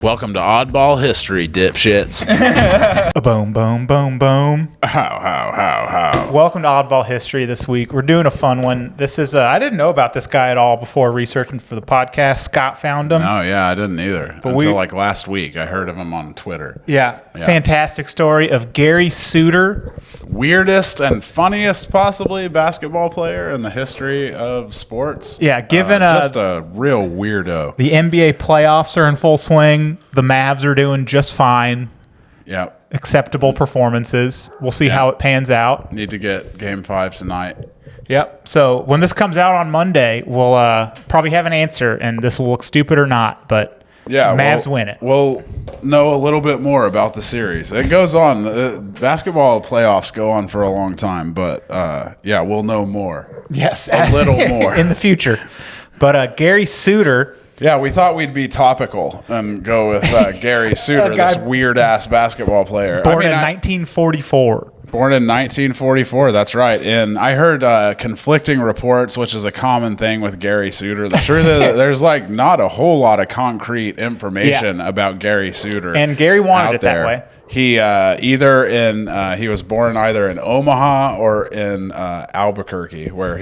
Welcome to Oddball History, dipshits. Boom, boom, boom, boom. How. Welcome to Oddball History this week. We're doing a fun one. This is, I didn't know about this guy at all before researching for the podcast. Scott found him. Oh, yeah, I didn't either. Until like last week. I heard of him on Twitter. Yeah. Fantastic story of Gary Suter. Weirdest and funniest, possibly, basketball player in the history of sports. Yeah, given just a real weirdo. The NBA playoffs are in full swing. The Mavs are doing just fine. Yep. Acceptable performances. We'll see how it pans out. Need to get Game 5 tonight. Yep. So when this comes out on Monday, we'll probably have an answer, and this will look stupid or not, but Mavs win it. We'll know a little bit more about the series. It goes on. Basketball playoffs go on for a long time, but we'll know more. Yes. A little more. In the future. But Gary Suter... Yeah, we thought we'd be topical and go with Gary Suter, this weird-ass basketball player. Born in 1944. Born in 1944, that's right. And I heard conflicting reports, which is a common thing with Gary Suter. The truth is there's like not a whole lot of concrete information about Gary Suter. And Gary wanted it that way. He he was born either in Omaha or in Albuquerque, where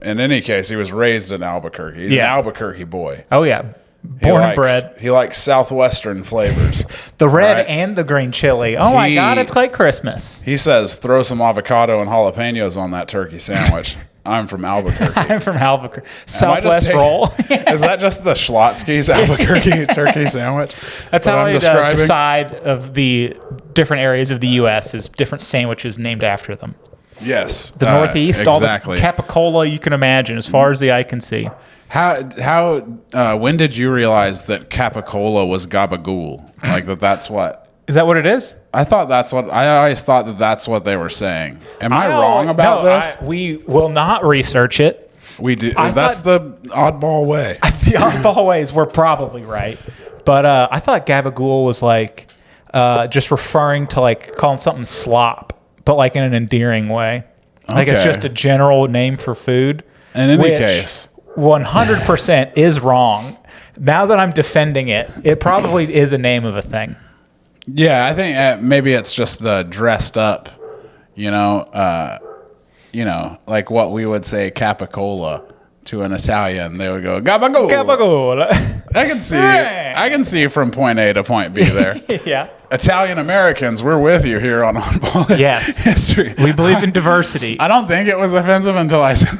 in any case, he was raised in Albuquerque. He's an Albuquerque boy. Oh, yeah. Born and bred. He likes Southwestern flavors. The red and the green chili. Oh, my God, it's like Christmas. He says, throw some avocado and jalapenos on that turkey sandwich. I'm from Albuquerque. I'm from Albuquerque. Southwest roll. Is that just the Schlotsky's Albuquerque turkey sandwich? That's how I decide of the different areas of the U.S. is different sandwiches named after them. Yes. The Northeast, exactly. All the capicola you can imagine, as far as the eye can see. When did you realize that capicola was gabagool? Like that's what? Is that what it is? I always thought that's what they were saying. Am I wrong about this? We will not research it. We do. That's the oddball way. The oddball ways we're probably right. But I thought gabagool was like just referring to like calling something slop, but like in an endearing way. Like it's just a general name for food. In any case, 100% is wrong. Now that I'm defending it, it probably is a name of a thing. Yeah, I think maybe it's just the dressed up, like what we would say capicola to an Italian. They would go gabagool. Gabagool. I can see from point A to point B there. Yeah. Italian Americans, we're with you here on Oddball History. We believe in diversity. I don't think it was offensive until I said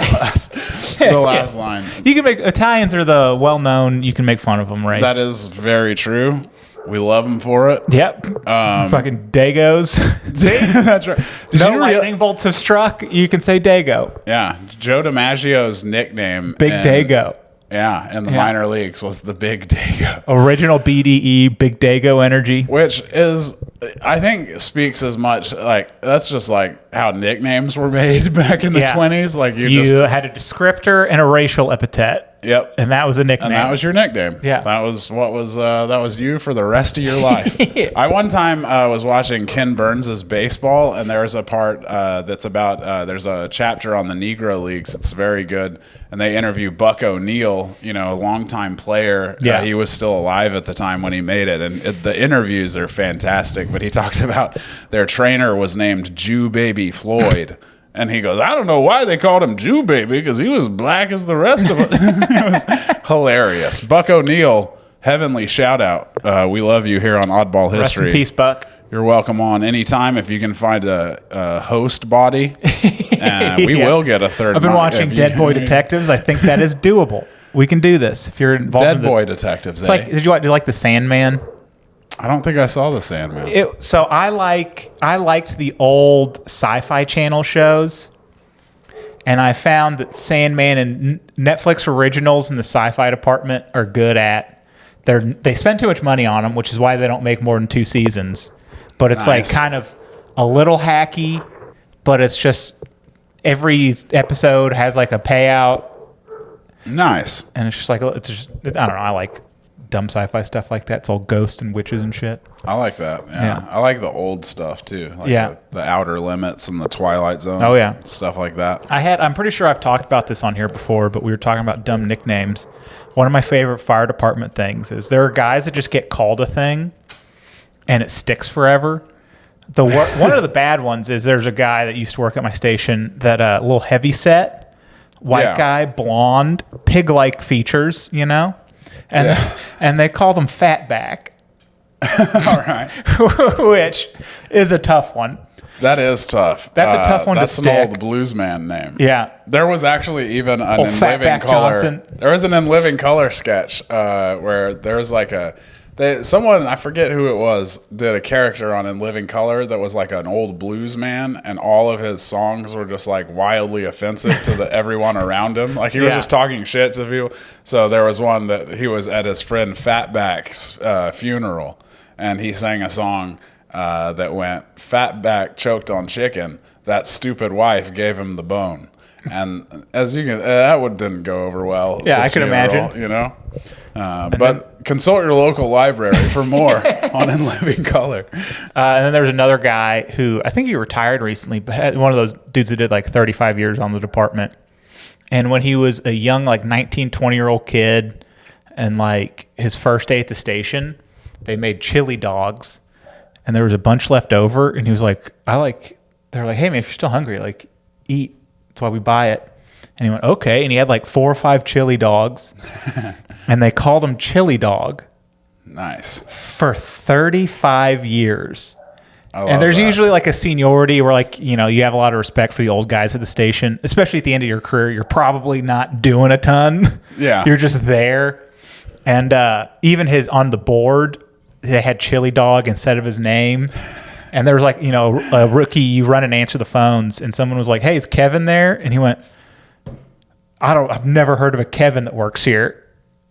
the last line. You can Italians are the well-known. You can make fun of them, right? That is very true. We love them for it. Yep. Fucking Dagos. That's right. Lightning bolts have struck. You can say Dago. Yeah. Joe DiMaggio's nickname. Big Dago. Yeah, in the minor leagues was the Big Dago. Original BDE, Big Dago energy. Which is, I think, speaks as much, like, that's just like how nicknames were made back in the 20s. Like you had a descriptor and a racial epithet. Yep. And that was a nickname. And that was your nickname. Yeah. That was that was you for the rest of your life. I one time was watching Ken Burns' baseball, and there was a part that's about, there's a chapter on the Negro Leagues. It's very good. And they interview Buck O'Neil, a longtime player. Yeah. He was still alive at the time when he made it. And the interviews are fantastic. But he talks about their trainer was named Jew Baby Floyd. And he goes, I don't know why they called him Jew Baby, because he was black as the rest of us. It was hilarious. Buck O'Neil, heavenly shout out. We love you here on Oddball History. Rest in peace, Buck. You're welcome on anytime if you can find a host body. We will get a third. I've been watching Dead Boy Detectives. I think that is doable. We can do this if you're involved. Dead Boy Detectives. It's like, did you like the Sandman? I don't think I saw the Sandman. So I liked the old Sci-Fi Channel shows, and I found that Sandman and Netflix originals in the sci-fi department are good at. They spend too much money on them, which is why they don't make more than 2 seasons. But it's like kind of a little hacky, but it's just every episode has like a payout. Nice. And it's just like I don't know. I like dumb sci-fi stuff like that. It's all ghosts and witches and shit. I like that. Yeah. I like the old stuff too. Like the Outer Limits and the Twilight Zone. Oh yeah, stuff like that. I'm pretty sure I've talked about this on here before, but we were talking about dumb nicknames. One of my favorite fire department things is there are guys that just get called a thing, and it sticks forever. One of the bad ones is there's a guy that used to work at my station that a little heavy set, white guy, blonde, pig-like features, you know, and they called him Fatback. All right, which is a tough one. That is tough. That's a tough one to stick. That's an old blues man name. Yeah. There was actually even an In Living Color. Johnson. There was an In Living Color sketch where there was like someone, I forget who it was, did a character on In Living Color that was like an old blues man, and all of his songs were just like wildly offensive to everyone around him. Like he was just talking shit to people. So there was one that he was at his friend Fatback's funeral, and he sang a song that went, "Fatback choked on chicken, that stupid wife gave him the bone." And as you can, that didn't go over well. Yeah, I can imagine. You know, but consult your local library for more on In Living Color. And then there's another guy who I think he retired recently, but had one of those dudes that did like 35 years on the department. And when he was a young, like 19, 20-year-old kid, and like his first day at the station, they made chili dogs. And there was a bunch left over, and he was like, they're like, "Hey man, if you're still hungry, like eat. That's why we buy it." And he went, "Okay." And he had like 4 or 5 chili dogs, and they called him Chili Dog. Nice. For 35 years. And there's usually like a seniority where, like, you know, you have a lot of respect for the old guys at the station, especially at the end of your career. You're probably not doing a ton. Yeah. You're just there. And even on the board, they had Chili Dog instead of his name. And there was like, you know, a rookie, you run and answer the phones, and someone was like, "Hey, is Kevin there?" And he went, I've never heard of a Kevin that works here.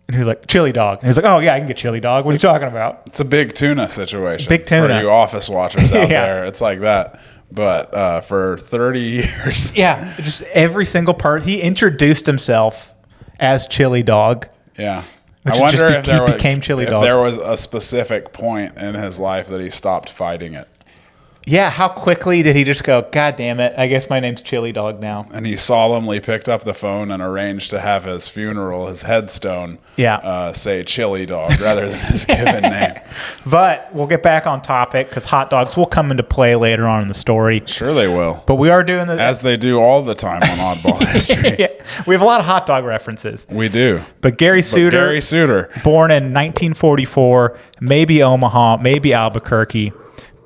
And he was like, "Chili Dog." And he was like, "Oh yeah, I can get Chili Dog. What are you talking about?" It's a big tuna situation. Big tuna. For you office watchers out there. It's like that. But for 30 years. Yeah. Just every single part. He introduced himself as Chili Dog. Yeah. I wonder if there was a specific point in his life that he stopped fighting it. Yeah, how quickly did he just go, "God damn it, I guess my name's Chili Dog now"? And he solemnly picked up the phone and arranged to have his funeral, his headstone, say Chili Dog rather than his given name. But we'll get back on topic because hot dogs will come into play later on in the story. Sure they will. But we are doing as they do all the time on Oddball History. Yeah, we have a lot of hot dog references. We do. But Gary Suter, born in 1944, maybe Omaha, maybe Albuquerque,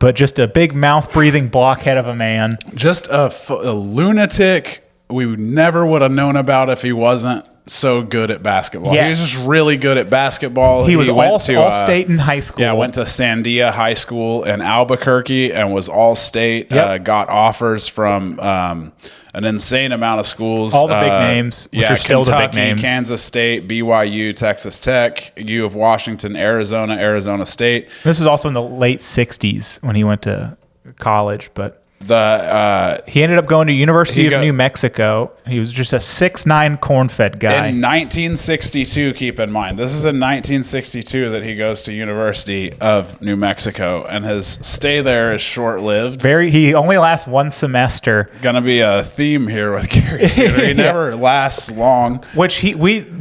but just a big mouth-breathing blockhead of a man. Just a lunatic we never would have known about if he wasn't so good at basketball. Yeah. He was just really good at basketball. He was all-state in high school. Yeah, went to Sandia High School in Albuquerque and was all-state. Yep. Got offers from an insane amount of schools. All the big names, which are still Kentucky, the big names. Kansas State, BYU, Texas Tech, U of Washington, Arizona State. This was also in the late 60s when he went to college, but he ended up going to University of New Mexico. He was just a 6'9" corn-fed guy. In 1962, keep in mind, this is in 1962 that he goes to University of New Mexico, and his stay there is short-lived. He only lasts one semester. Gonna be a theme here with Gary Suter. He never lasts long. Which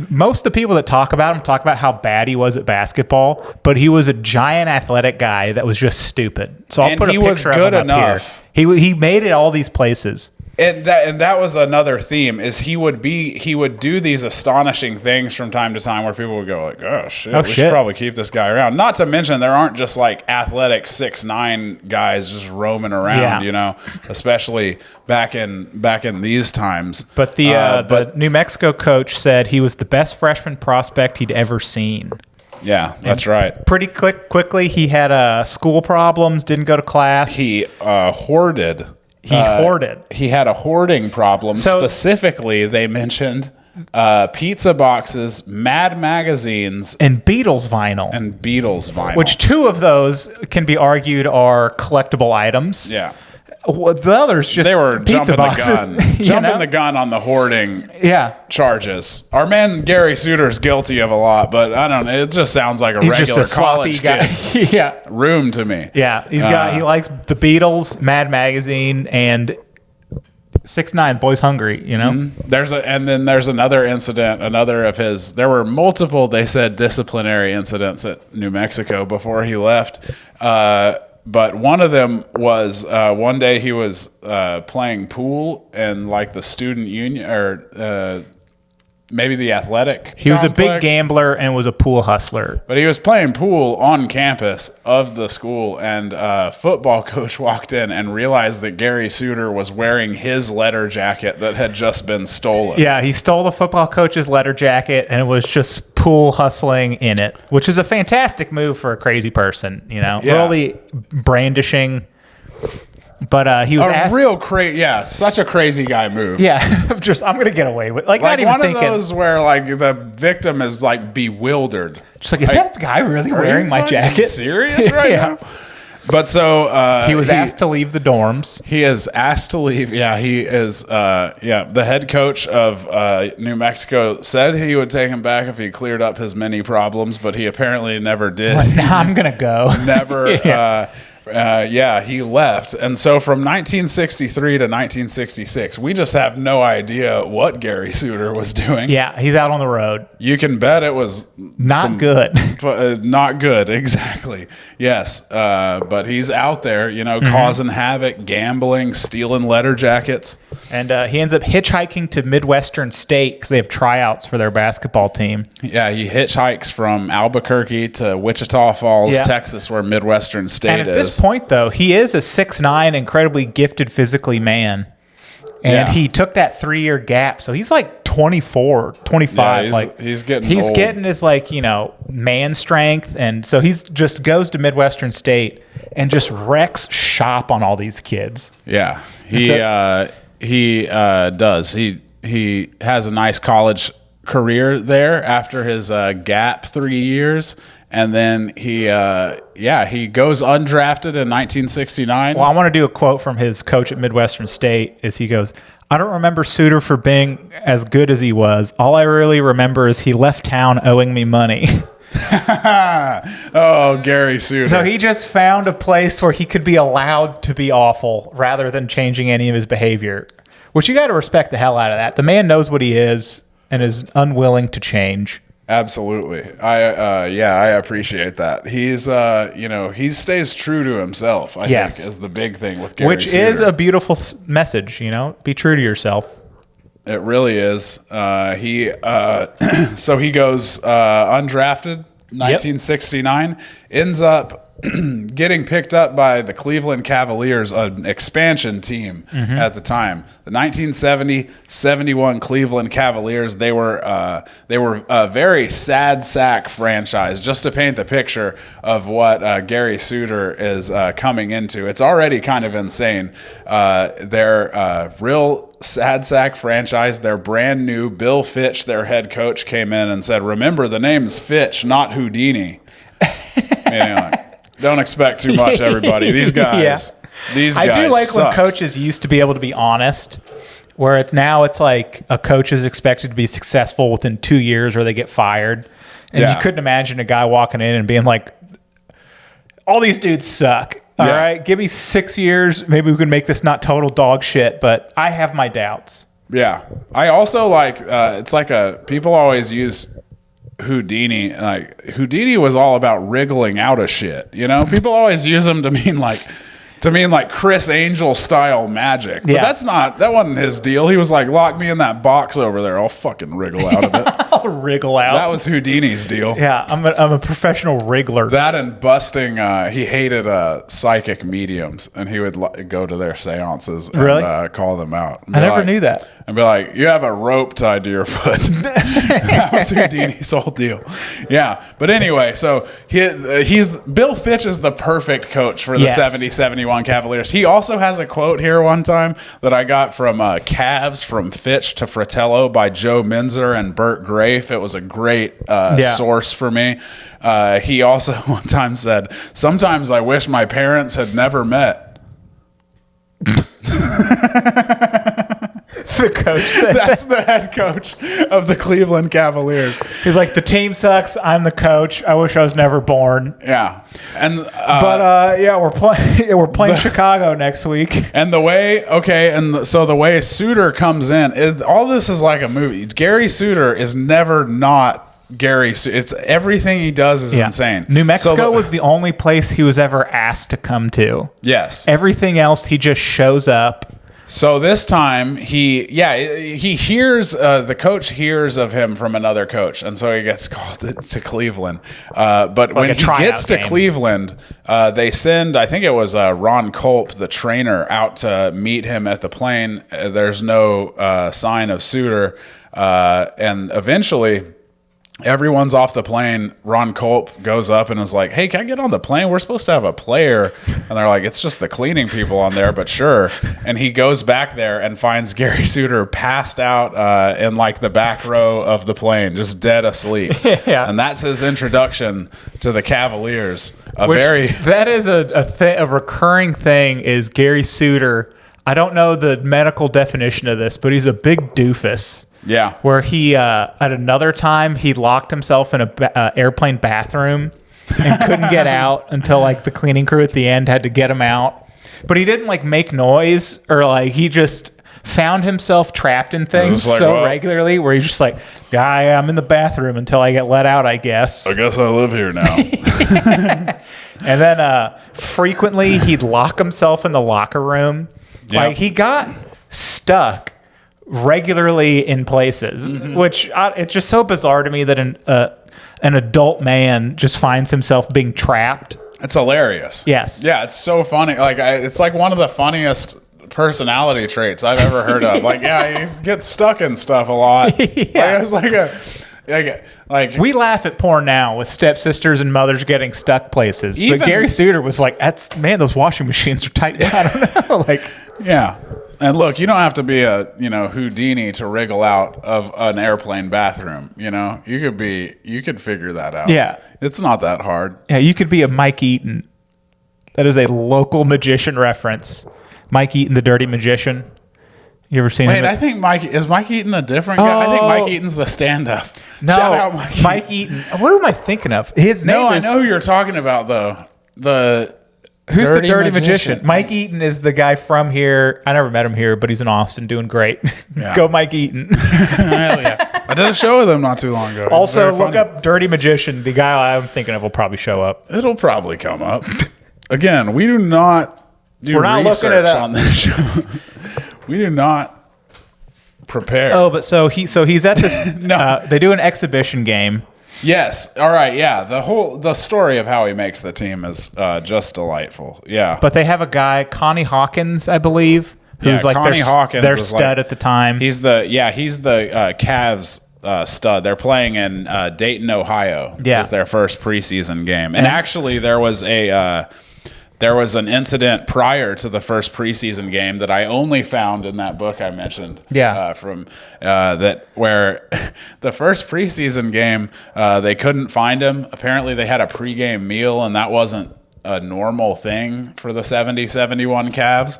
most of the people that talk about him talk about how bad he was at basketball, but he was a giant athletic guy that was just stupid. So I'll put a picture of him up here. He made it all these places. And that was another theme is he would do these astonishing things from time to time where people would go like, "Oh shit, we should probably keep this guy around." Not to mention there aren't just like athletic 6'9" guys just roaming around, you know, especially back in these times. But the New Mexico coach said he was the best freshman prospect he'd ever seen. Yeah, that's right. Pretty quickly, he had school problems, didn't go to class. He hoarded. He had a hoarding problem. Specifically, they mentioned pizza boxes, Mad magazines, and Beatles vinyl. Which 2 of those can be argued are collectible items. Yeah. Well, the others just They were pizza jumping boxes, the gun. Jumping the gun on the hoarding charges. Our man Gary Suiter's guilty of a lot, but I don't know. It just sounds like He's regular just a sloppy college guy. kid's room to me. Yeah, he likes the Beatles, Mad Magazine, and 6ix9ine, Boys Hungry. You know, and then there's another incident. Another of his. There were multiple. They said disciplinary incidents at New Mexico before he left. But one of them was one day he was playing pool in like the student union or maybe the athletic He was a complex. big gambler and was a pool hustler. But he was playing pool on campus of the school, and a football coach walked in and realized that Gary Suiter was wearing his letter jacket that had just been stolen. Yeah, he stole the football coach's letter jacket and it was just pool hustling in it, which is a fantastic move for a crazy person, you know, really brandishing. But he was such a crazy guy move. Yeah, I'm gonna get away with not even one thinking. of those where like the victim is like bewildered. Just like, is that guy really wearing my jacket? Serious right now? But so he was asked to leave the dorms. He is asked to leave. Yeah, he is. The head coach of New Mexico said he would take him back if he cleared up his many problems, but he apparently never did. Like, nah, I'm gonna go. Never. He left. And so from 1963 to 1966, we just have no idea what Gary Suiter was doing. Yeah, he's out on the road. You can bet it was not good. Not good, exactly. Yes, but he's out there, causing havoc, gambling, stealing letter jackets. And he ends up hitchhiking to Midwestern State because they have tryouts for their basketball team. Yeah, he hitchhikes from Albuquerque to Wichita Falls, Texas, where Midwestern State is. And at this point, though, he is a 6'9", incredibly gifted physically man. And he took that 3-year gap. So he's like 24, 25. Yeah, he's getting old. Getting his man strength. And so he's just goes to Midwestern State and just wrecks shop on all these kids. Yeah, he does. He has a nice college career there after his gap 3 years. And then he goes undrafted in 1969. Well, I want to do a quote from his coach at Midwestern State. He goes, "I don't remember Suiter for being as good as he was. All I really remember is he left town owing me money." Oh, Gary Suiter. So he just found a place where he could be allowed to be awful rather than changing any of his behavior, which you got to respect the hell out of that. The man knows what he is and is unwilling to change. Absolutely. I appreciate that. He's he stays true to himself, I think, is the big thing with Gary Which Suiter. is a beautiful message, be true to yourself. It really is. So he goes undrafted, 1969, ends up getting picked up by the Cleveland Cavaliers, an expansion team at the time. The 1970-71 Cleveland Cavaliers, they were a very sad sack franchise. Just to paint the picture of what Gary Suiter is coming into, it's already kind of insane. They're a real sad sack franchise. They're brand new. Bill Fitch, their head coach, came in and said, "Remember, the name's Fitch, not Houdini." Don't expect too much, everybody. These guys, I do like when coaches used to be able to be honest, where it's like a coach is expected to be successful within 2 years or they get fired. And you couldn't imagine a guy walking in and being like, all these dudes suck. All right, give me 6 years. Maybe we can make this not total dog shit, but I have my doubts. Yeah. I also like, it's like people always use Houdini. Like, Houdini was all about wriggling out of shit. People always use him to mean like Chris Angel style magic. But that wasn't his deal. He was like, lock me in that box over there. I'll fucking wriggle out of it. I'll wriggle out. That was Houdini's deal. Yeah, I'm a professional wriggler. That and busting, he hated psychic mediums, and he would go to their seances and call them out. I never knew that. And be like, you have a rope tied to your foot. That was Houdini's whole deal. Yeah. But anyway, so Bill Fitch is the perfect coach for the 70-71 Cavaliers. He also has a quote here one time that I got from Cavs from Fitch to Fratello by Joe Minzer and Burt Grafe. It was a great source for me. He also one time said, "Sometimes I wish my parents had never met." The coach said That's the head coach of the Cleveland Cavaliers. He's like, the team sucks. I'm the coach. I wish I was never born. Yeah, and we're playing Chicago next week. And the way so the way Suter comes in, all this is like a movie. Gary Suter is never not Gary Suter. It's everything he does is insane. New Mexico was the only place he was ever asked to come to. Yes. Everything else, he just shows up. So this time he hears the coach hears of him from another coach, and so he gets called to Cleveland. But when he gets to Cleveland, they send, I think it was Ron Culp, the trainer, out to meet him at the plane. There's no sign of Suter, and eventually everyone's off the plane. Ron Culp goes up and is like, "Hey, can I get on the plane? We're supposed to have a player." And they're like, "It's just the cleaning people on there, but sure." And he goes back there and finds Gary Suter passed out in like the back row of the plane, just dead asleep. Yeah. And that's his introduction to the Cavaliers. That is a recurring thing is Gary Suter. I don't know the medical definition of this, but he's a big doofus. Yeah. Where he, at another time, he locked himself in a airplane bathroom and couldn't get out until like the cleaning crew at the end had to get him out. But he didn't like make noise or like he just found himself trapped in things regularly where he's just like, I'm in the bathroom until I get let out, I guess. I guess I live here now. And then frequently he'd lock himself in the locker room. Yep. Like he got stuck regularly in places, which it's just so bizarre to me that an adult man just finds himself being trapped. It's hilarious. Yes. Yeah, it's so funny. Like it's like one of the funniest personality traits I've ever heard of. Like, you get stuck in stuff a lot. Yeah. Like we laugh at porn now with stepsisters and mothers getting stuck places. But Gary Suter was like, those washing machines are tight. I don't know. Like, yeah. And look, you don't have to be a Houdini to wriggle out of an airplane bathroom. You could figure that out. Yeah, it's not that hard. Yeah, you could be a Mike Eaton. That is a local magician reference. Mike Eaton, the Dirty Magician. You ever seen him? Wait, I think Mike Eaton a different guy? I think Mike Eaton's the stand-up. No, shout out Mike Eaton. What am I thinking of? His name is. I know who you're talking about though. Who's the Dirty Magician? Mike Eaton is the guy from here. I never met him here, but he's in Austin doing great. Yeah. Go Mike Eaton. Hell yeah. I did a show with him not too long ago. Also, look up Dirty Magician. The guy I'm thinking of will probably show up. It'll probably come up. Again, we do not do research on this show. We do not prepare. Oh, but so he's at this. They do an exhibition game. Yes. All right. Yeah. The story of how he makes the team is just delightful. Yeah. But they have a guy, Connie Hawkins, I believe, who's like their stud at the time. He's the Cavs stud. They're playing in Dayton, Ohio. Yeah. Is their first preseason game, and actually there was an incident prior to the first preseason game that I only found in that book I mentioned. Yeah. Where the first preseason game, they couldn't find him. Apparently they had a pregame meal, and that wasn't a normal thing for the 70-71 Cavs.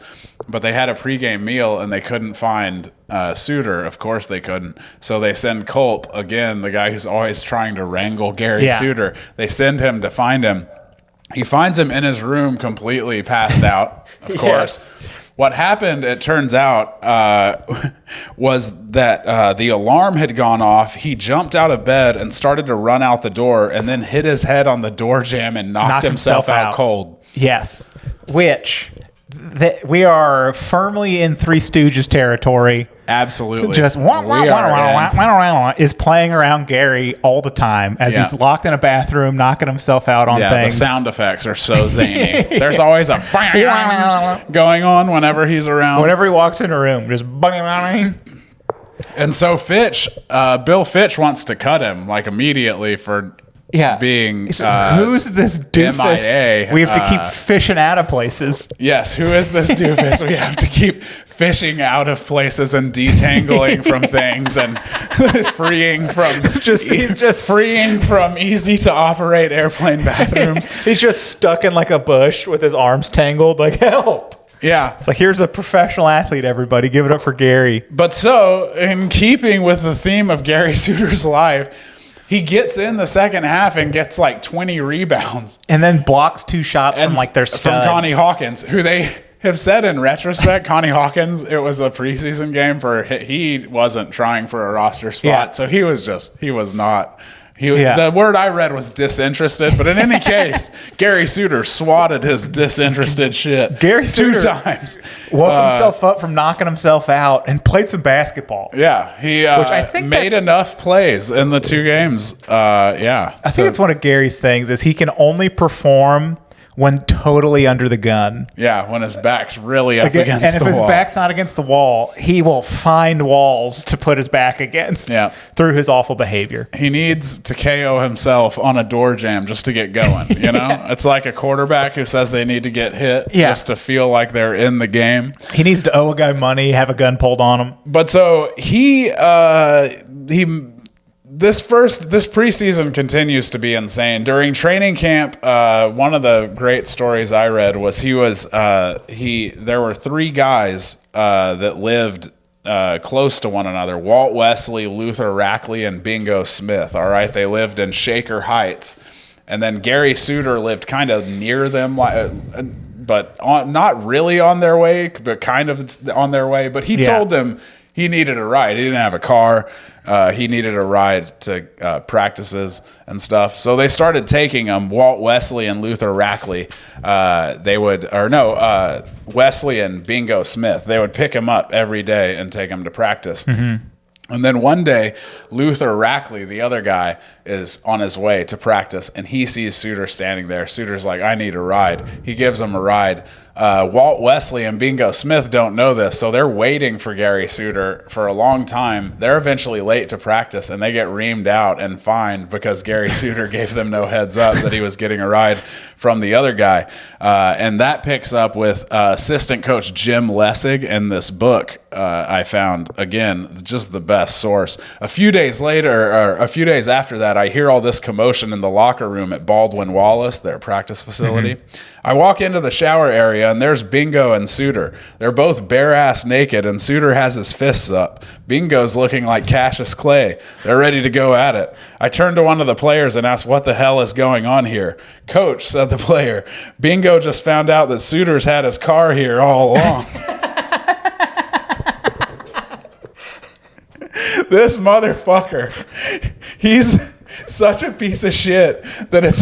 But they had a pregame meal, and they couldn't find Suter. Of course they couldn't. So they send Culp, again, the guy who's always trying to wrangle Gary Suter. They send him to find him. He finds him in his room completely passed out, of course. Yes. What happened, it turns out, was that the alarm had gone off. He jumped out of bed and started to run out the door and then hit his head on the door jamb and knocked himself out cold. Yes, which we are firmly in Three Stooges territory. Absolutely. Just is playing around Gary all the time as he's locked in a bathroom, knocking himself out on things. The sound effects are so zany. There's always a going on whenever he's around. Whenever he walks in a room, just and so Bill Fitch wants to cut him like immediately for being who's this doofus? MIA. We have to keep fishing out of places. Yes, who is this doofus? We have to keep fishing out of places and detangling from things and freeing from easy to operate airplane bathrooms. He's just stuck in like a bush with his arms tangled, like help. Yeah. It's like, here's a professional athlete, everybody. Give it up for Gary. But so, in keeping with the theme of Gary Suter's life, he gets in the second half and gets like 20 rebounds. And then blocks 2 shots from like their stud. From Connie Hawkins, who they have said in retrospect, Connie Hawkins, it was a preseason game he wasn't trying for a roster spot. Yeah. So he was not. The word I read was disinterested, but in any case, Gary Suter swatted his disinterested shit Gary Suter 2 times. Woke himself up from knocking himself out and played some basketball. Yeah, he Which I think made enough plays in the 2 games. I think it's one of Gary's things is he can only perform when totally under the gun. Yeah, when his back's really up against the wall. And if his back's not against the wall, he will find walls to put his back against through his awful behavior. He needs to KO himself on a door jam just to get going, you know? It's like a quarterback who says they need to get hit just to feel like they're in the game. He needs to owe a guy money, have a gun pulled on him. But so this preseason continues to be insane. During training camp, one of the great stories I read was there were 3 guys that lived close to one another: Walt Wesley, Luther Rackley, and Bingo Smith. All right, they lived in Shaker Heights, and then Gary Suter lived kind of near them, but not really on their way, but kind of on their way. But he told them he needed a ride. He didn't have a car. He needed a ride to practices and stuff. So they started taking him, Walt Wesley and Luther Rackley. Wesley and Bingo Smith. They would pick him up every day and take him to practice. Mm-hmm. And then one day, Luther Rackley, the other guy, is on his way to practice, and he sees Suter standing there. Suter's like, I need a ride. He gives him a ride. Walt Wesley and Bingo Smith don't know this, so they're waiting for Gary Suter for a long time. They're eventually late to practice, and they get reamed out and fined because Gary Suter gave them no heads up that he was getting a ride from the other guy. And that picks up with assistant coach Jim Lessig in this book I found. Again, just the best source. A few days after that, I hear all this commotion in the locker room at Baldwin Wallace, their practice facility. Mm-hmm. I walk into the shower area, and there's Bingo and Suter. They're both bare-ass naked, and Suter has his fists up. Bingo's looking like Cassius Clay. They're ready to go at it. I turn to one of the players and ask, what the hell is going on here? Coach, said the player, Bingo just found out that Suter's had his car here all along. This motherfucker, he's such a piece of shit that it's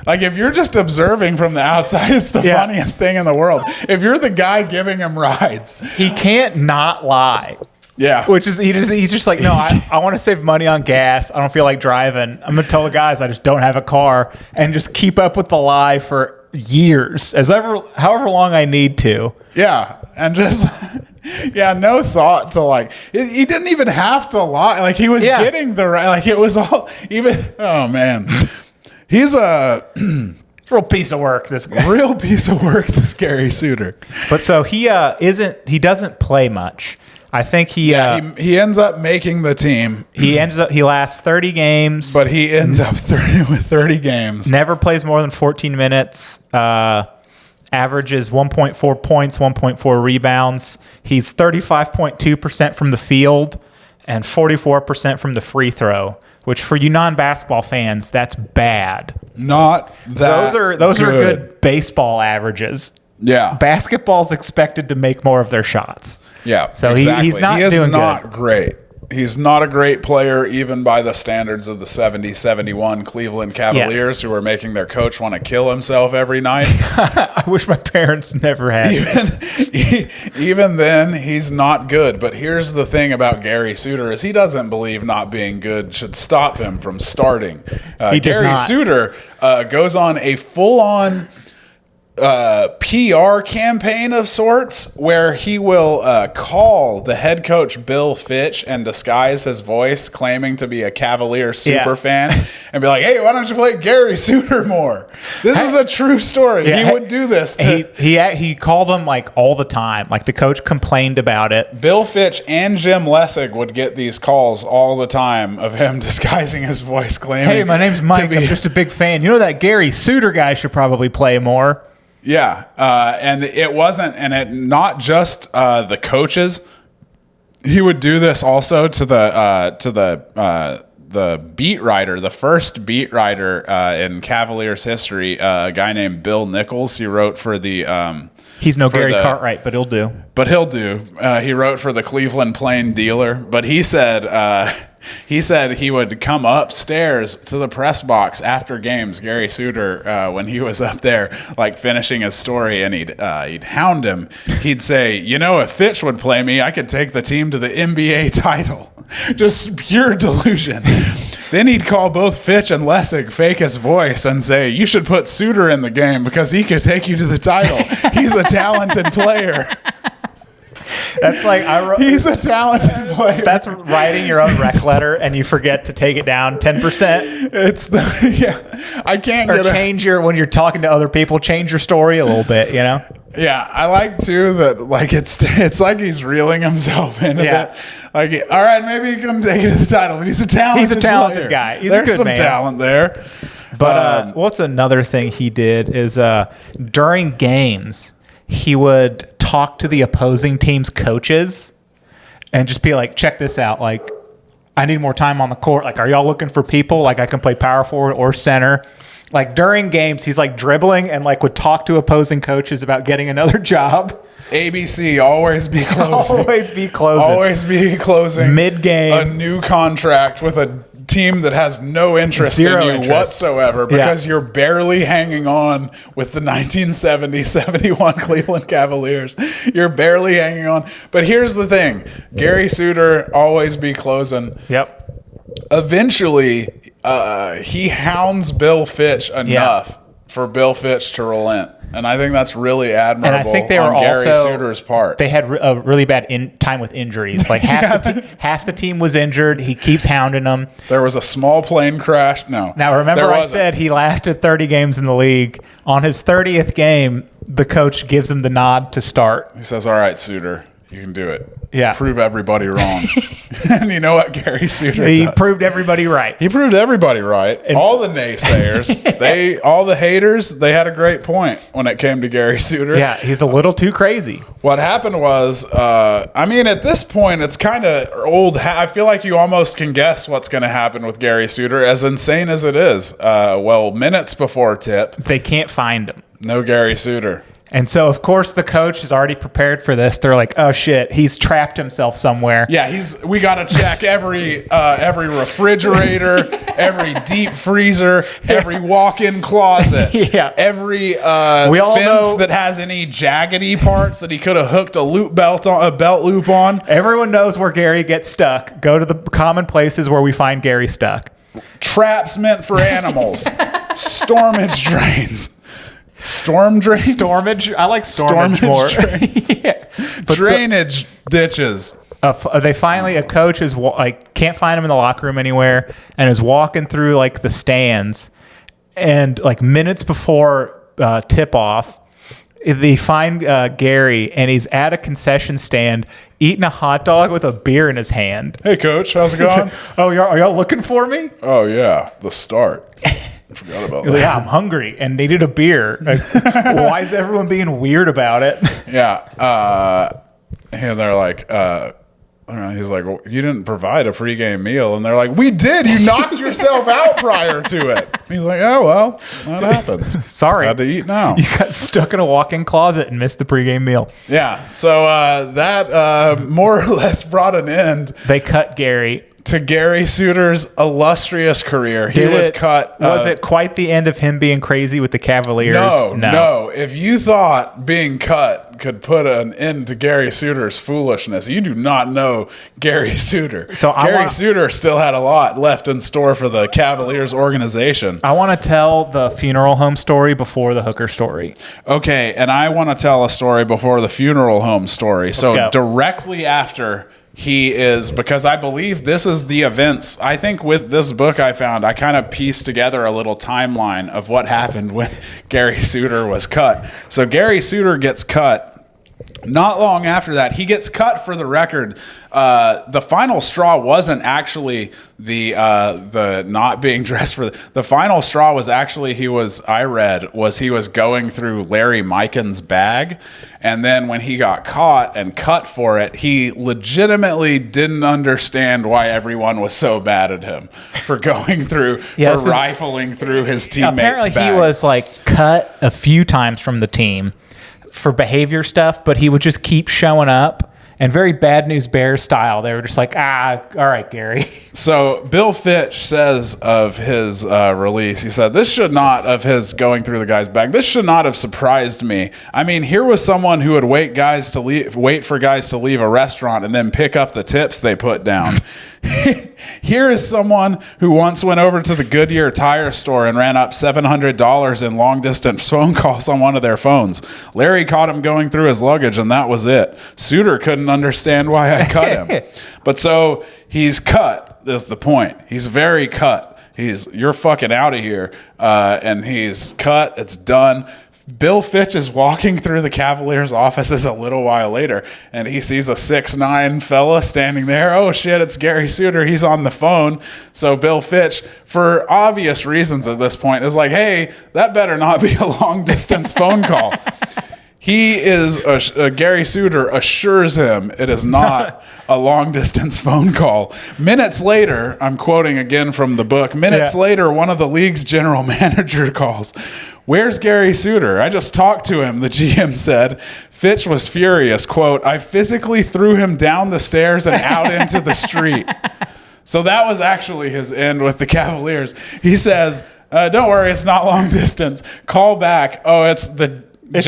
like if you're just observing from the outside, it's the funniest thing in the world. If you're the guy giving him rides, he can't not lie. Yeah, which is he's just like, no, I want to save money on gas. I don't feel like driving. I'm gonna tell the guys I just don't have a car and just keep up with the lie for years, however long I need to. Yeah, and just. Yeah, no thought to he didn't even have to lie. Like he was getting the right. Like it was all even. Oh man, he's a real piece of work. This guy. Real piece of work. This Gary Suter. But so he doesn't play much. I think he ends up making the team. He lasts 30 games, but he ends up with 30 games. Never plays more than 14 minutes. Averages 1.4 points, 1.4 rebounds. He's 35.2% from the field and 44% from the free throw, which for you non-basketball fans, that's bad. Not that Those are good baseball averages. Yeah. Basketball's expected to make more of their shots. Yeah, so exactly. He's not doing good. Great. He's not a great player, even by the standards of the 70-71 Cleveland Cavaliers, who are making their coach want to kill himself every night. I wish my parents never had. Even then, he's not good. But here's the thing about Gary Suter is he doesn't believe not being good should stop him from starting. Gary Suter goes on a full-on PR campaign of sorts where he will call the head coach Bill Fitch and disguise his voice claiming to be a Cavalier super fan and be like, hey, why don't you play Gary Suter more? This is a true story. He would do this. He called him like all the time. Like the coach complained about it. Bill Fitch and Jim Lessig would get these calls all the time of him disguising his voice claiming, hey, my name's Mike. I'm just a big fan. You know that Gary Suter guy should probably play more. Yeah, and it wasn't, and it not just the coaches. He would do this also to the beat writer, the first beat writer in Cavaliers history, a guy named Bill Nichols. He wrote for the. He's no Gary Cartwright, but he'll do. But he'll do. He wrote for the Cleveland Plain Dealer. But he said he would come upstairs to the press box after games, Gary Suter, when he was up there, like finishing his story, and he'd hound him. He'd say, if Fitch would play me, I could take the team to the NBA title. Just pure delusion. Then he'd call both Fitch and Lessig, fake his voice, and say, you should put Suter in the game because he could take you to the title. He's a talented player. That's like he's a talented player. That's writing your own rec letter and you forget to take it down 10%. I can't or change when you're talking to other people, change your story a little bit, Yeah, I like too that like it's like he's reeling himself into it. Like, all right, maybe he can take it to the title, but he's a talented player. Guy. There's some talent there. But what's another thing he did is during games he would talk to the opposing team's coaches and just be like, check this out. Like, I need more time on the court. Like, are y'all looking for people? Like, I can play power forward or center. Like, during games, he's like dribbling and like would talk to opposing coaches about getting another job. ABC, always be closing. Always be closing. Always be closing. Mid-game. A new contract with a team that has no interest in you whatsoever because you're barely hanging on with the 1970-71 Cleveland Cavaliers. You're barely hanging on. But here's the thing. Gary Suter, always be closing. Yep. Eventually, he hounds Bill Fitch enough for Bill Fitch to relent. And I think that's really admirable. And I think they were on Gary Suter's part. They had a really bad time with injuries. Like half the team was injured. He keeps hounding them. There was a small plane crash. No. Now remember, I said he lasted 30 games in the league. On his 30th game, the coach gives him the nod to start. He says, "All right, Suter, you can do it. Yeah, prove everybody wrong." And you know what Gary Suter does? He proved everybody right. He proved everybody right. All the naysayers, all the haters, they had a great point when it came to Gary Suter. Yeah, he's a little too crazy. What happened was, at this point, it's kind of old. I feel like you almost can guess what's going to happen with Gary Suter, as insane as it is. Minutes before tip, they can't find him. No Gary Suter. And so, of course, the coach is already prepared for this. They're like, "Oh shit, he's trapped himself somewhere." Yeah, we got to check every refrigerator, every deep freezer, every walk-in closet, every fence that has any jaggedy parts that he could have hooked a belt loop on. Everyone knows where Gary gets stuck. Go to the common places where we find Gary stuck. Traps meant for animals, stormage drains. Storm drains? Stormage? I like stormage more. Drainage ditches. A coach is can't find him in the locker room anywhere and is walking through like the stands, and like minutes before tip off, they find Gary and he's at a concession stand eating a hot dog with a beer in his hand. Hey coach, how's it going? Are y'all looking for me? Oh yeah, the start. I forgot about that. Yeah, I'm hungry and needed a beer. Like, why is everyone being weird about it? Yeah. And they're like, he's like, well, you didn't provide a pregame meal. And they're like, we did. You knocked yourself out prior to it. And he's like, oh, well, that happens. Sorry. Had to eat now. You got stuck in a walk-in closet and missed the pregame meal. Yeah. So that more or less brought an end. They cut Gary. To Gary Suter's illustrious career. He was cut. Was it quite the end of him being crazy with the Cavaliers? No. If you thought being cut could put an end to Gary Suter's foolishness, you do not know Gary Suter. So Gary Suter still had a lot left in store for the Cavaliers organization. I want to tell the funeral home story before the hooker story. Okay, and I want to tell a story before the funeral home story. Let's go. Directly after... because I believe this is the events. I think with this book I found, I kind of pieced together a little timeline of what happened when Gary Suter was cut. So Gary Suter gets cut Not long after that, he gets cut. For the record, the final straw wasn't actually the not being dressed for the final straw was actually he was going through Larry Miken's bag, and then when he got caught and cut for it, he legitimately didn't understand why everyone was so mad at him for going through rifling through his teammates' apparently bag. He was like cut a few times from the team for behavior stuff, but he would just keep showing up. And very Bad News Bears style, they were just like, all right, Gary. So Bill Fitch says of his release, he said, this should not have surprised me. I mean, here was someone who would wait for guys to leave a restaurant and then pick up the tips they put down. Here is someone who once went over to the Goodyear tire store and ran up $700 in long-distance phone calls on one of their phones. Larry caught him going through his luggage, and that was it. Suter couldn't understand why I cut him. But so he's cut, is the point. He's very cut. You're fucking out of here. And he's cut. It's done. Bill Fitch is walking through the Cavaliers' offices a little while later, and he sees a 6'9" fella standing there. Oh, shit, it's Gary Suter. He's on the phone. So Bill Fitch, for obvious reasons at this point, is like, hey, that better not be a long-distance phone call. Gary Suter assures him it is not a long-distance phone call. Minutes later, I'm quoting again from the book, later, one of the league's general manager calls. Where's Gary Suter? I just talked to him, the GM said. Fitch was furious, quote, I physically threw him down the stairs and out into the street. So that was actually his end with the Cavaliers. He says, don't worry, it's not long distance. Call back. Oh, it's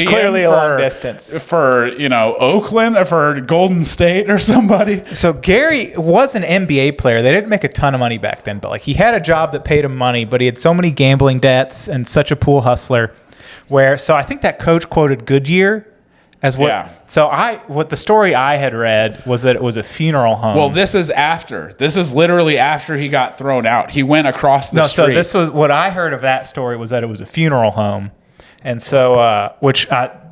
clearly a long distance. For, Oakland, or for Golden State or somebody. So Gary was an NBA player. They didn't make a ton of money back then, but he had a job that paid him money, but he had so many gambling debts and such a pool hustler so I think that coach quoted Goodyear as what. Yeah. So what the story I had read was that it was a funeral home. Well, this is literally after he got thrown out. He went across the street. So this was what I heard of that story was that it was a funeral home. And so,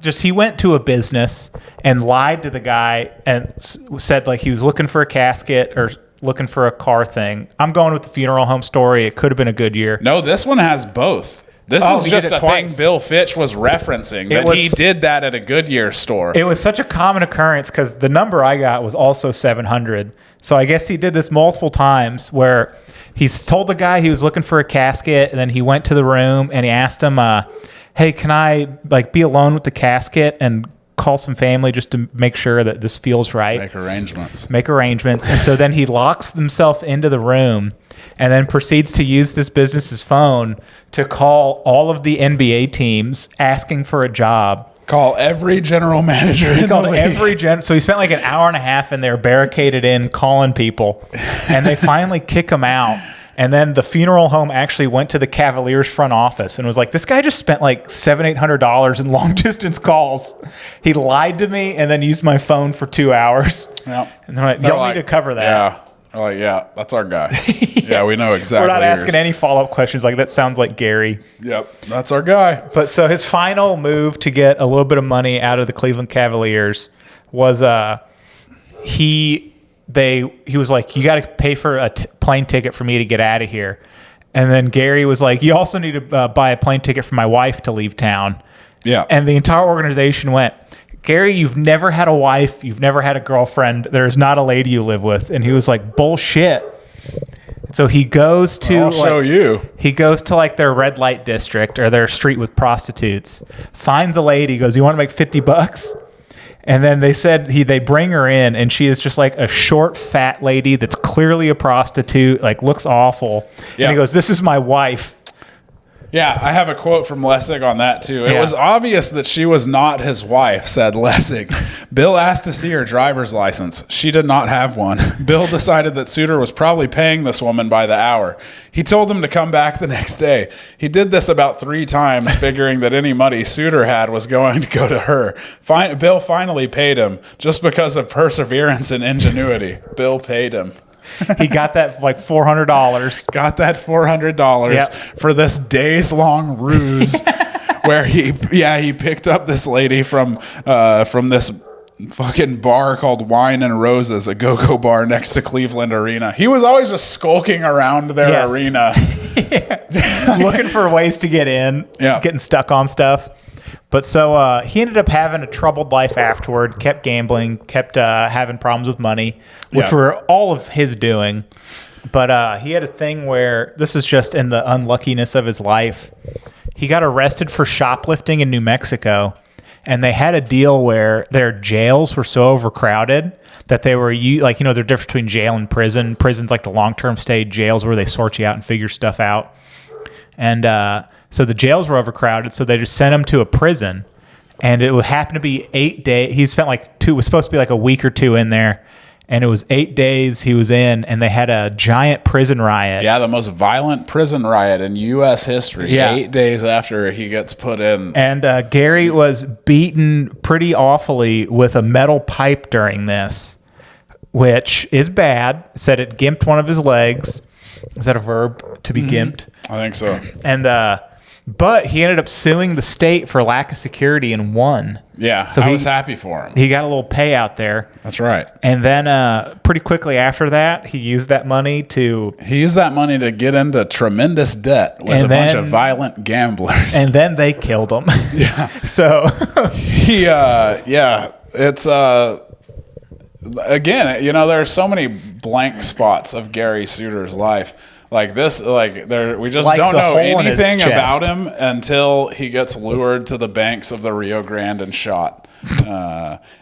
he went to a business and lied to the guy and said he was looking for a casket or looking for a car thing. I'm going with the funeral home story. It could have been a good year. No, this one has both. This is just a thing Bill Fitch was referencing, he did that at a Goodyear store. It was such a common occurrence because the number I got was also 700. So I guess he did this multiple times where he's told the guy he was looking for a casket, and then he went to the room and he asked him, hey, can I be alone with the casket and call some family just to make sure that this feels right? Make arrangements. And so then he locks himself into the room and then proceeds to use this business's phone to call all of the NBA teams asking for a job. Call every general manager in the league. So he spent an hour and a half in there barricaded in calling people, and they finally kick him out. And then the funeral home actually went to the Cavaliers front office and was like, this guy just spent $700-800 in long distance calls. He lied to me and then used my phone for 2 hours. Yep. And they're like, you'll need to cover that. Yeah. They're like, yeah, that's our guy. Yeah, we know exactly. We're not asking any follow-up questions that sounds like Gary. Yep, that's our guy. But so his final move to get a little bit of money out of the Cleveland Cavaliers was he was like, you got to pay for a plane ticket for me to get out of here. And then Gary was like, you also need to buy a plane ticket for my wife to leave town. Yeah. And the entire organization went, Gary, you've never had a wife. You've never had a girlfriend. There's not a lady you live with. And he was like, bullshit. So he goes to I'll show you. He goes to their red light district or their street with prostitutes, finds a lady, goes, you want to make $50? And then they bring her in, and she is just a short, fat lady that's clearly a prostitute, looks awful. Yeah. And he goes, this is my wife. Yeah, I have a quote from Lessig on that, too. It was obvious that she was not his wife, said Lessig. Bill asked to see her driver's license. She did not have one. Bill decided that Suter was probably paying this woman by the hour. He told him to come back the next day. He did this about 3 times, figuring that any money Suter had was going to go to her. Bill finally paid him, just because of perseverance and ingenuity. Bill paid him. He got that $400. Got that $400 for this days-long ruse where he picked up this lady from this fucking bar called Wine and Roses, a go-go bar next to Cleveland Arena. He was always just skulking around their arena. Looking for ways to get in, getting stuck on stuff. But so he ended up having a troubled life afterward, kept gambling, kept having problems with money, which were all of his doing. But he had a thing where, this was just in the unluckiness of his life, he got arrested for shoplifting in New Mexico. And they had a deal where their jails were so overcrowded that they were, like, the difference between jail and prison. Prison's like the long-term stay, jails where they sort you out and figure stuff out. And so the jails were overcrowded, so they just sent him to a prison. And it would happen to be 8 days. He spent it was supposed to be like a week or two in there. And it was 8 days he was in, and they had a giant prison riot. Yeah, the most violent prison riot in U.S. history. Yeah. 8 days after he gets put in. And Gary was beaten pretty awfully with a metal pipe during this, which is bad. It said it gimped one of his legs. Is that a verb, to be gimped? I think so. And but he ended up suing the state for lack of security and won. Yeah, so I was happy for him. He got a little payout there. That's right. And then pretty quickly after that, he used that money to get into tremendous debt with a bunch of violent gamblers. And then they killed him. Yeah. So it's again, there are so many blank spots of Gary Suiter's life. Like this, we just don't know anything about him until he gets lured to the banks of the Rio Grande and shot.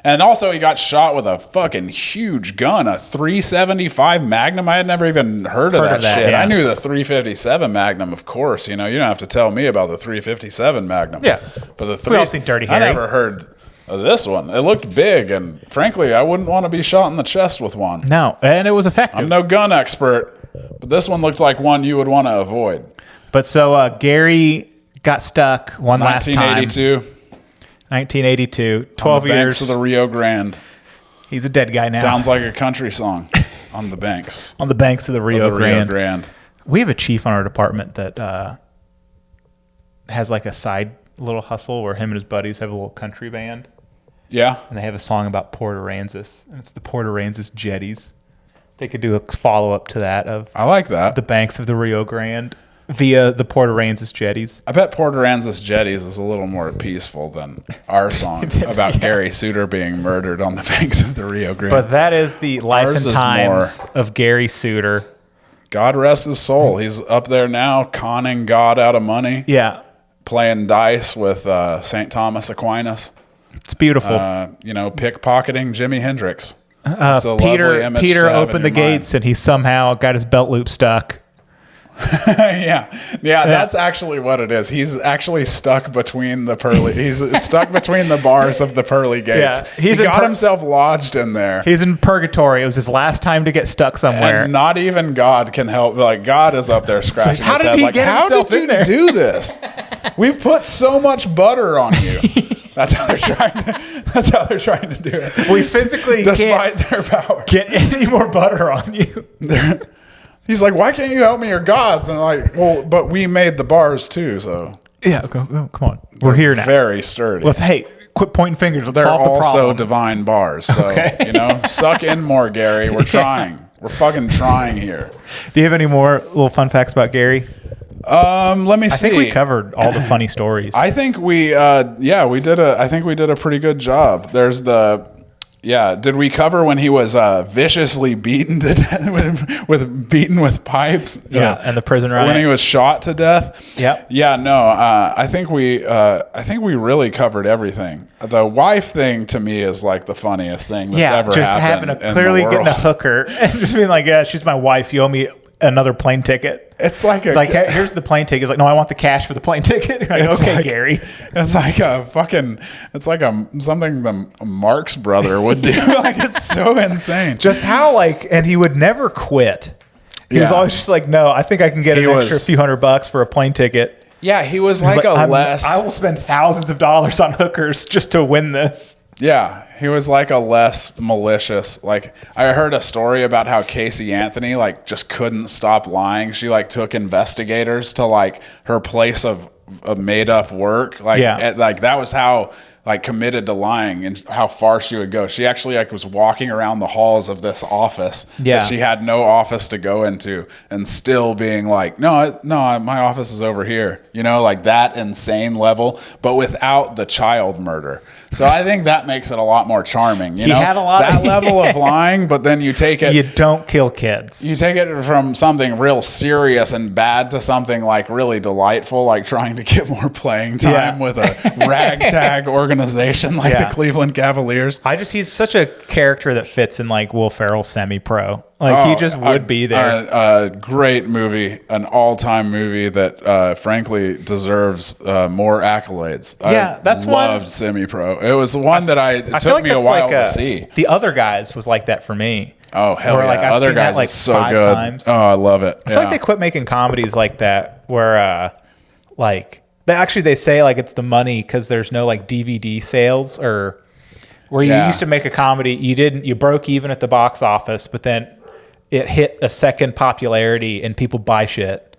And also he got shot with a fucking huge gun, a 375 Magnum. I had never even heard of that shit. Yeah. I knew the 357 Magnum, of course. You don't have to tell me about the 357 Magnum. Yeah. But we all seen Dirty Harry. I never heard of this one. It looked big, and frankly, I wouldn't want to be shot in the chest with one. No, and it was effective. I'm no gun expert, but this one looked like one you would want to avoid. But so Gary got stuck one last time. 1982. 12 years. Banks of the Rio Grande. He's a dead guy now. Sounds like a country song. On the banks. On the banks of the Rio Grande. We have a chief on our department that has like a side little hustle where him and his buddies have a little country band. Yeah. And they have a song about Port Aransas. And it's the Port Aransas Jetties. They could do a follow-up to that of... I like that. The banks of the Rio Grande via the Port Aransas Jetties. I bet Port Aransas Jetties is a little more peaceful than our song about Gary Suiter being murdered on the banks of the Rio Grande. But that is the life and times of Gary Suiter. God rest his soul. He's up there now conning God out of money. Yeah. Playing dice with St. Thomas Aquinas. It's beautiful. Pickpocketing Jimi Hendrix. Peter opened the gates and he somehow got his belt loop stuck. Yeah, that's actually what it is. He's actually stuck between the bars of the pearly gates. Yeah, he got himself lodged in there. He's in purgatory. It was his last time to get stuck somewhere. And not even God can help. Like, God is up there scratching his head. How did you do this? We've put so much butter on you. That's how they're trying to do it. We physically despite their powers, get any more butter on you. He's like, why can't you help me? You're gods. And I'm like, well, but we made the bars too, so. Yeah, come on. We're here now. Very sturdy. Quit pointing fingers. Let's They're solve the problem. also divine bars. So, suck in more, Gary. We're trying. We're fucking trying here. Do you have any more little fun facts about Gary? Let me see. I think we covered all the funny stories. I think we did a pretty good job. There's did we cover when he was viciously beaten to death with pipes? Yeah, and the prison riot. When he was shot to death? Yep. Yeah, no, I think we really covered everything. The wife thing to me is like the funniest thing that's ever happened. Getting a hooker and just being like, yeah, she's my wife. You owe me another plane ticket. It's like here's the plane ticket. It's like, no, I want the cash for the plane ticket. You're like, okay, Gary. It's like something the Marx brother would do. Like, it's so insane. Just how and he would never quit. He was always just like, no, I think I can get an extra few $100 for a plane ticket. Yeah, he was I will spend thousands of dollars on hookers just to win this. Yeah, he was like a less malicious. Like, I heard a story about how Casey Anthony just couldn't stop lying. She took investigators to her place of made up work. That was how like committed to lying and how far she would go. She actually like was walking around the halls of this office Yeah. that she had no office to go into, and still being like, no, my office is over here, you know, like that insane level, but without the child murder. So I think that makes it a lot more charming, you know, had a lot that of- level of lying, but then you take it, You don't kill kids. you take it from something real serious and bad to something like really delightful, like trying to get more playing time with a ragtag organization like the Cleveland Cavaliers. He's such a character that fits in like Will Ferrell's Semi-Pro. Like he just would be there. A great movie, an all-time movie that frankly deserves more accolades. Yeah, that's loved Semi-Pro. It was the one that it feel took like me a that's while like to see. The Other Guys was like that for me. Oh, hell Where, yeah. like, I've Other seen that, Guys like, is so 5 good. times. Oh, I love it. I feel like they quit making comedies like that where they say like it's the money because there's no like DVD sales, or where you used to make a comedy, you broke even at the box office, but then it hit a second popularity and people buy shit,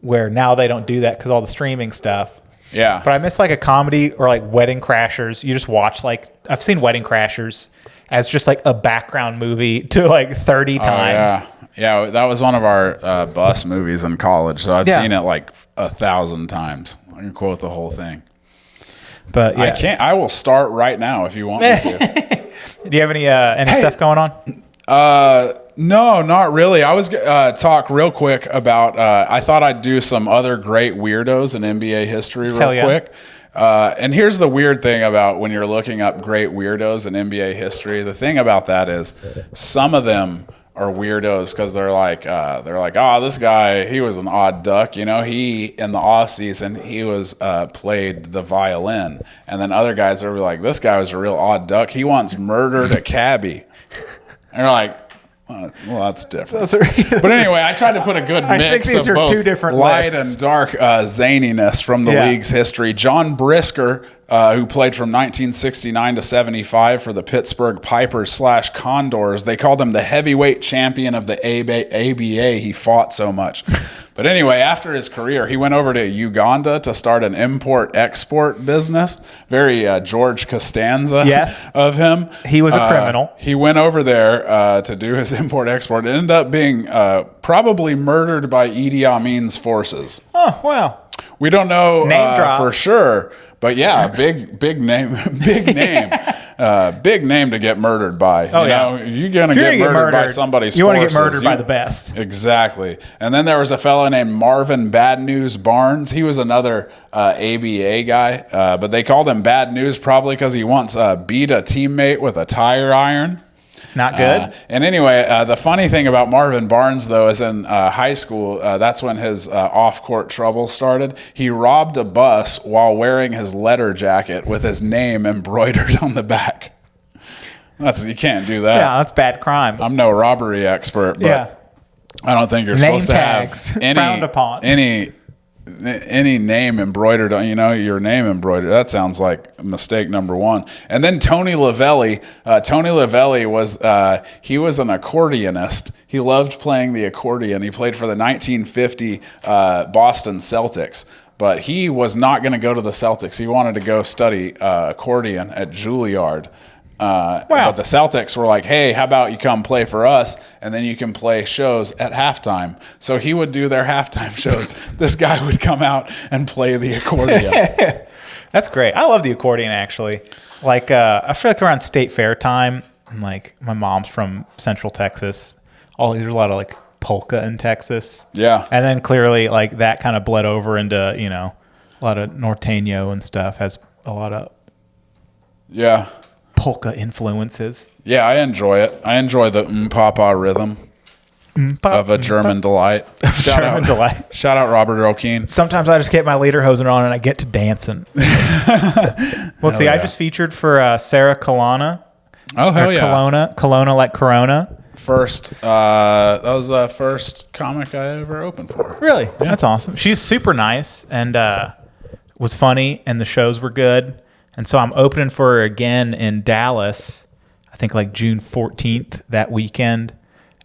where now they don't do that because all the streaming stuff. Yeah. But I miss like a comedy or like Wedding Crashers. You just watch I've seen Wedding Crashers as just like a background movie to like 30 times. Yeah, that was one of our bus movies in college, so I've seen it like 1,000 times. I can quote the whole thing. But yeah. I will start right now if you want me to. Do you have any stuff going on? No, not really. I was talk real quick about. I thought I'd do some other great weirdos in NBA history real quick. And here's the weird thing about when you're looking up great weirdos in NBA history. The thing about that is some of them are weirdos because they're like, oh, this guy, he was an odd duck. You know, he, in the off season, he was played the violin. And then other guys are like, this guy was a real odd duck. He once murdered a cabbie. And you're like, well, that's different. But anyway, I tried to put a good mix of both two different light lists. and dark zaniness from the league's history. John Brisker, who played from 1969 to 75 for the Pittsburgh Pipers / Condors. They called him the heavyweight champion of the ABA. He fought so much. But anyway, after his career, he went over to Uganda to start an import-export business. Very George Costanza of him. He was a criminal. He went over there to do his import-export. It ended up being probably murdered by Idi Amin's forces. Oh, wow. We don't know Name drop. for sure. But yeah, big name, big name to get murdered by. Oh, you know, you're gonna get murdered by somebody's. You want to forces. get murdered by the best. Exactly. And then there was a fellow named Marvin Bad News Barnes. He was another ABA guy, but they called him Bad News probably because he once beat a teammate with a tire iron. Not good. And anyway, the funny thing about Marvin Barnes, though, is in high school, that's when his off-court trouble started. He robbed a bus while wearing his letter jacket with his name embroidered on the back. You can't do that. Yeah, that's bad crime. I'm no robbery expert, but I don't think you're Name supposed tags to have frowned upon. any name embroidered on, your name embroidered. That sounds like mistake number one. And then Tony Lavelli. Tony Lavelli was he was an accordionist. He loved playing the accordion. He played for the 1950 Boston Celtics. But he was not going to go to the Celtics. He wanted to go study accordion at Juilliard. But the Celtics were like, hey, how about you come play for us, and then you can play shows at halftime. So he would do their halftime shows. This guy would come out and play the accordion. That's great. I love the accordion, actually. Like, I feel like around State Fair time, like, my mom's from Central Texas. There's a lot of, like, polka in Texas. Yeah. And then clearly, like, that kind of bled over into, a lot of norteño and stuff. Has a lot of polka influences. Yeah, I enjoy it. I enjoy the papa rhythm of a German delight. Shout out Robert Earl Keen. Sometimes I just get my lederhosen on and I get to dancing. Let's see. I just featured for Sarah Colonna. Oh, hell yeah. Kelowna like Corona. That was the first comic I ever opened for. Really? Yeah. That's awesome. She's super nice and was funny, and the shows were good. And so I'm opening for her again in Dallas, I think like June 14th that weekend.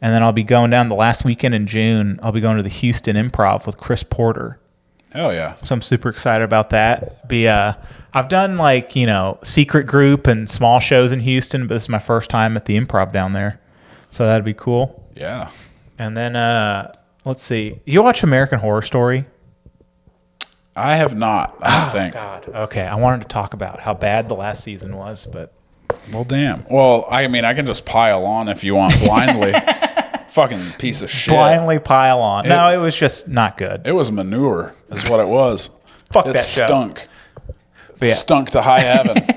And then I'll be going down the last weekend in June. I'll be going to the Houston Improv with Chris Porter. Hell yeah. So I'm super excited about that. I've done like, secret group and small shows in Houston, but this is my first time at the Improv down there. So that'd be cool. Yeah. And then let's see. You watch American Horror Story? I have not, I don't think. God. Okay. I wanted to talk about how bad the last season was, but Well, damn. Well, I mean, I can just pile on if you want blindly. Fucking piece of shit. blindly pile on. No, it was just not good. It was manure, is what it was. Fuck it that show. stunk. But yeah. Stunk to high heaven.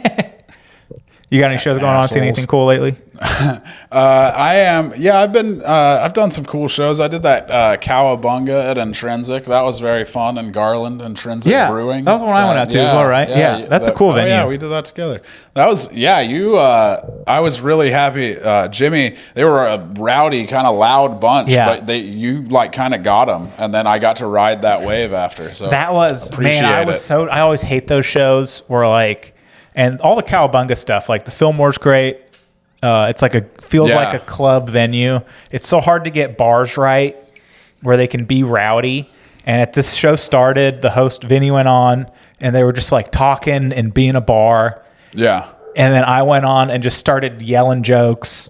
You got any shows going on? See anything cool lately? I've done some cool shows. I did that Cowabunga at Intrinsic. That was very fun. In Garland, Intrinsic Brewing. That was the one I went out to as well, right? Yeah, that's a cool venue. Yeah, we did that together. That was, I was really happy. Jimmy, they were a rowdy, kind of loud bunch, but you like kind of got them. And then I got to ride that wave after. So that was, man, I always hate those shows where like, and all the Cowabunga stuff, like the Fillmore's great. It's like feels like a club venue. It's so hard to get bars right where they can be rowdy. And at this show started, the host Vinny went on and they were just like talking and being a bar. Yeah. And then I went on and just started yelling jokes.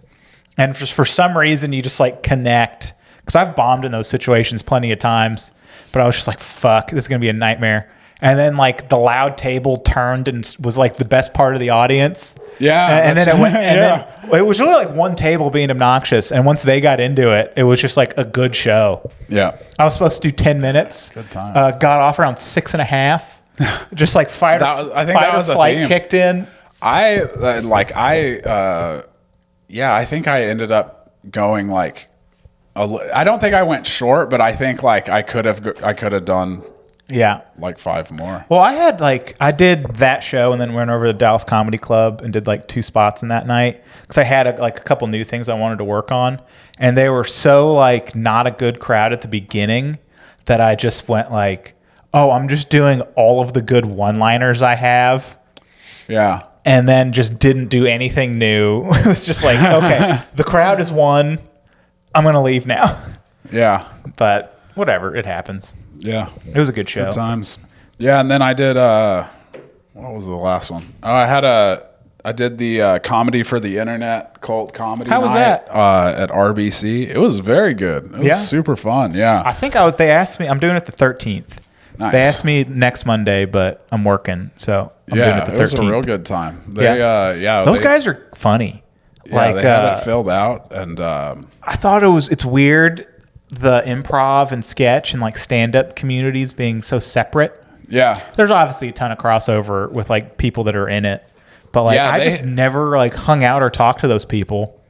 And just for some reason, you just like connect. Because I've bombed in those situations plenty of times. But I was just like, fuck, this is going to be a nightmare. And then like the loud table turned and was like the best part of the audience. Yeah. And then it went, then it was really like one table being obnoxious. And once they got into it, it was just like a good show. Yeah. I was supposed to do 10 minutes. Good time. Got off around 6.5. Just like fight or flight kicked in. I think I ended up going like, I don't think I went short, but I think like I could have done like 5 more. Well, I did that show and then went over to the Dallas Comedy Club and did like 2 spots in that night because I had a couple new things I wanted to work on, and they were so like not a good crowd at the beginning that I just went like, oh, I'm just doing all of the good one-liners I have. Yeah. And then just didn't do anything new. It was just like, okay, the crowd is won. I'm going to leave now. Yeah. But whatever, it happens. Yeah. It was a good show. Good times. Yeah, and then I did what was the last one? Oh, I did the comedy for the internet, cult comedy. How was that? At RBC. It was very good. It was super fun. Yeah. I think they asked me, I'm doing it the 13th. Nice. They asked me next Monday, but I'm working, so I'm doing it the 13th. It was a real good time. Those guys are funny. Yeah, they had it filled out, and I thought it's weird, the improv and sketch and like stand-up communities being so separate. Yeah. There's obviously a ton of crossover with like people that are in it, but like I just never like hung out or talked to those people.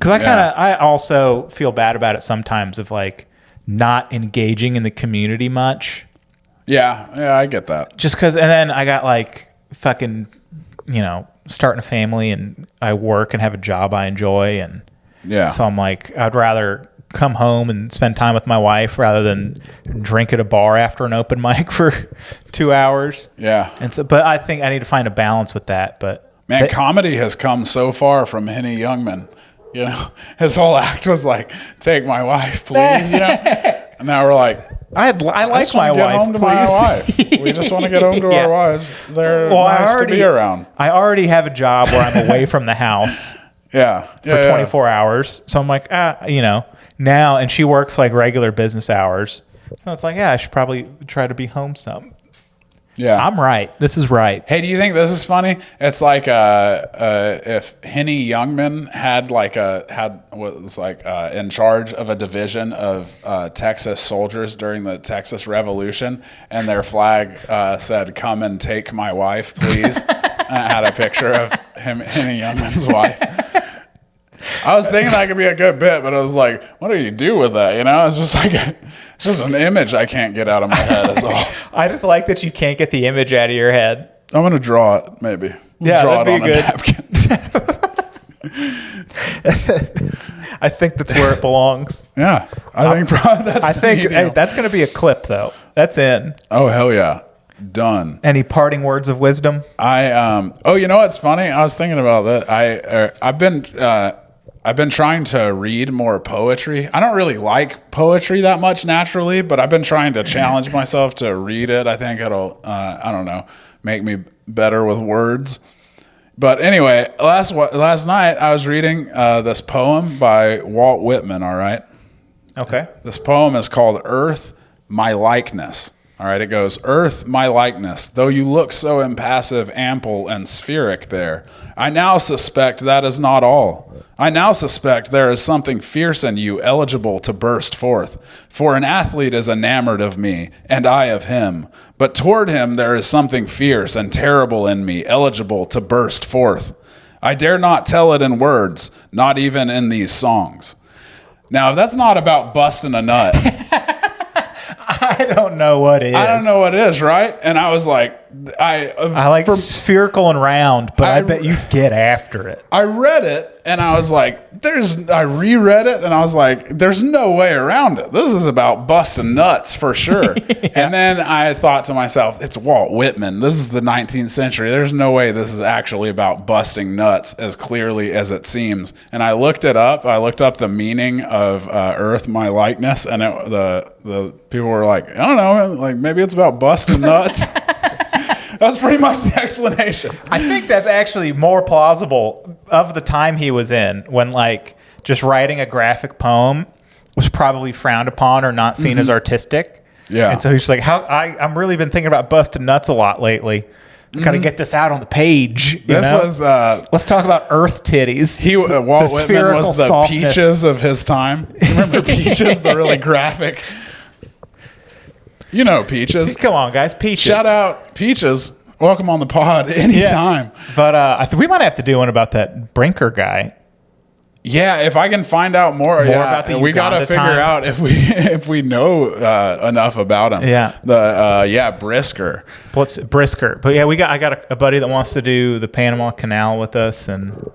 Cause I also feel bad about it sometimes of like not engaging in the community much. Yeah, I get that. Just cause, and then I got like fucking, starting a family and I work and have a job I enjoy. And so I'm like, I'd rather come home and spend time with my wife rather than drink at a bar after an open mic for 2 hours. Yeah. And so, but I think I need to find a balance with that. But man, comedy has come so far from Henny Youngman. His whole act was like, "Take my wife, please." And now we're like, I like my wife. Home to my wife. We just want to get home to our wives. They're nice to be around. I already have a job where I'm away from the house. For 24 hours. So I'm like, now, and she works like regular business hours. So it's like, I should probably try to be home some. Yeah. I'm right. This is right. Hey, do you think this is funny? It's like if Henny Youngman had in charge of a division of Texas soldiers during the Texas Revolution, and their flag said, "Come and take my wife, please." And it had a picture of Henny Youngman's wife. I was thinking that could be a good bit, but I was like, what do you do with that? It's just like it's just an image I can't get out of my head is all. I just like that you can't get the image out of your head. I'm going to draw it, maybe. Draw that'd it be on good. A napkin. I think that's where it belongs. Yeah. I think that's going to be a clip, though. That's in. Oh, hell yeah. Done. Any parting words of wisdom? You know what's funny? I was thinking about that. I've been I've been trying to read more poetry. I don't really like poetry that much naturally, but I've been trying to challenge myself to read it. I think it'll, I don't know, make me better with words. But anyway, last night I was reading this poem by Walt Whitman, all right? Okay. This poem is called Earth, My Likeness. All right, it goes, Earth, my likeness, though you look so impassive, ample, and spheric there, I now suspect that is not all. I now suspect there is something fierce in you eligible to burst forth. For an athlete is enamored of me, and I of him. But toward him there is something fierce and terrible in me, eligible to burst forth. I dare not tell it in words, not even in these songs. Now, if that's not about busting a nut... I don't know what it is. I don't know what it is, right? And I was like, I like spherical and round, but I bet you get after it. I read it and I was like, I reread it and I was like, there's no way around it. This is about busting nuts for sure. Yeah. And then I thought to myself, it's Walt Whitman. This is the 19th century. There's no way this is actually about busting nuts as clearly as it seems. And I looked it up. I looked up the meaning of Earth, My Likeness. And the people were like, I don't know, like maybe it's about busting nuts. That's pretty much the explanation. I think that's actually more plausible of the time he was in, when like just writing a graphic poem was probably frowned upon or not seen as artistic. Yeah. And so he's like, I'm really been thinking about busting nuts a lot lately. Got to get this out on the page. Let's talk about Earth titties. Walt Whitman was the softness. Peaches of his time. You remember Peaches, the really graphic... You know Peaches. Come on, guys. Peaches. Shout out Peaches. Welcome on the pod anytime. Yeah. But I think we might have to do one about that Brinker guy. Yeah, if I can find out more about the we got to figure out if we know enough about him. Yeah. Brisker. What's Brisker? But yeah, I got a buddy that wants to do the Panama Canal with us, and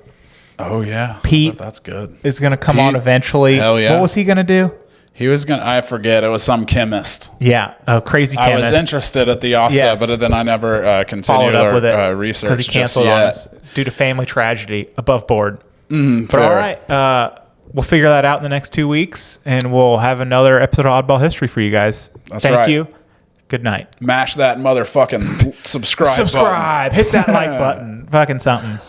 oh yeah, Pete, that's good. Is going to come on eventually. Hell yeah. What was he going to do? He was I forget. It was some chemist. Yeah, a crazy chemist. I was interested at the OSA, but then I never continued up with it research because he canceled on us due to family tragedy. Above board. But fair. All right, we'll figure that out in the next 2 weeks, and we'll have another episode of Oddball History for you guys. Thank you. Good night. Mash that motherfucking subscribe button. Hit that like button. Fucking something.